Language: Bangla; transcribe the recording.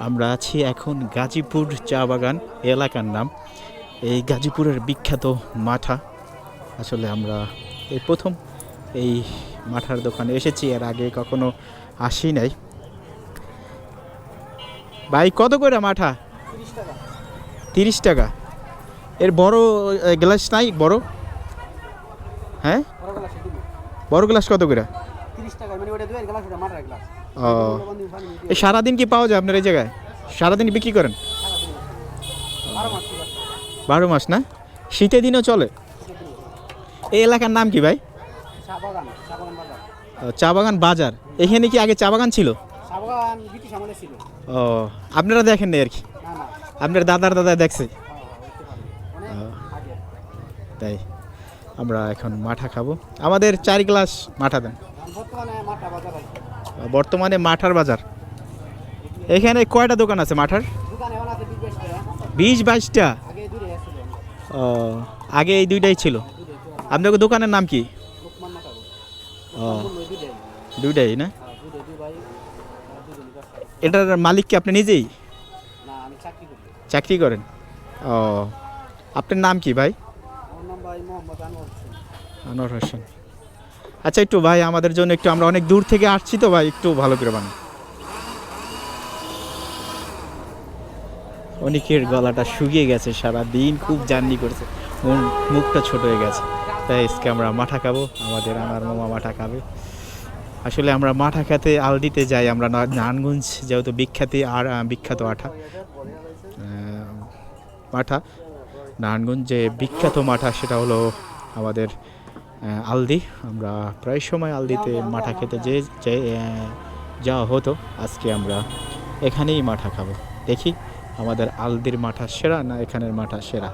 আমরা আছি এখন গাজীপুর চা বাগান এলাকার নাম। এই গাজীপুরের বিখ্যাত মাঠা। আসলে আমরা এই প্রথম এই মাঠার দোকানে এসেছি, এর আগে কখনো আসি নাই। ভাই কত করে মাঠা? 30 টাকা। এর বড় গ্লাস নাই? বড়, হ্যাঁ বড় গ্লাস কত করে? 30 টাকা। মানে ওটা দুই গ্লাস, ওটা মাটার গ্লাস। ও, এই সারাদিন কি পাওয়া যায় আপনার এই জায়গায়? সারাদিন বিক্রি করেন? 12 মাস না? শীতের দিনও চলে? এই এলাকার নাম কি ভাই? চা বাগান, চা বাগান বাজার। চা বাগান বাজার। এখানে কি আগে চা বাগান ছিল? চা বাগান ব্রিটিশ আমলে ছিল। ও, আপনারা দেখেন না আর কি? না না, আপনার দাদার দাদা দেখছে? হইতে পারে। অনেক আগে। তাই আমরা এখন মাঠা খাবো। আমাদের 4 গ্লাস মাঠা দেন। বর্তমানে মাঠা বাজার আছে। বর্তমানে মাঠার বাজার। এখানে কয়টা দোকান আছে মাঠার? দোকানে এখন আছে 20 টাকা। 20-22টা? আগে দুইটা ছিল। ও, আগে এই দুইটাই ছিল। আপনাদের দোকানের নাম কি? লোকমান মাঠা। ও, দুইটাই। দুইটাই না? দুইটাই দুই ভাই, দুইজন কাজ। এটার মালিক কি আপনি নিজেই? না, আমি চাকরি করি। চাকরি করেন? ও, আপনার নাম কি ভাই? আমার নাম ভাই মোহাম্মদ আনোয়ার হোসেন। আনোয়ার হোসেন। আচ্ছা, একটু ভাই আমাদের জন্য একটু, আমরা অনেক দূর থেকে আসছি তো ভাই, একটু ভালো করে বানান। অনেকের গলাটা শুকিয়ে গেছে, সারা দিন খুব জার্নি করেছে, মুখটা ছোট হয়ে গেছে। তাই আজকে আমরা মাঠা খাবো, আমাদের আনার মামা মাঠা খাবে। আসলে আমরা মাঠা খেতে আলদিতে যাই, আমরা নারায়ণগঞ্জ যেহেতু বিখ্যাত মাঠা, নারায়ণগঞ্জ যে বিখ্যাত মাঠা সেটা হলো আমাদের আলদি। আমরা প্রায় সময় আলদিতে মাঠা খেতে যাওয়া হতো। আজকে আমরা এখানেই মাঠা খাবো। দেখি আমাদের আলদির মাঠা সেরা না এখানের মাঠা সেরা।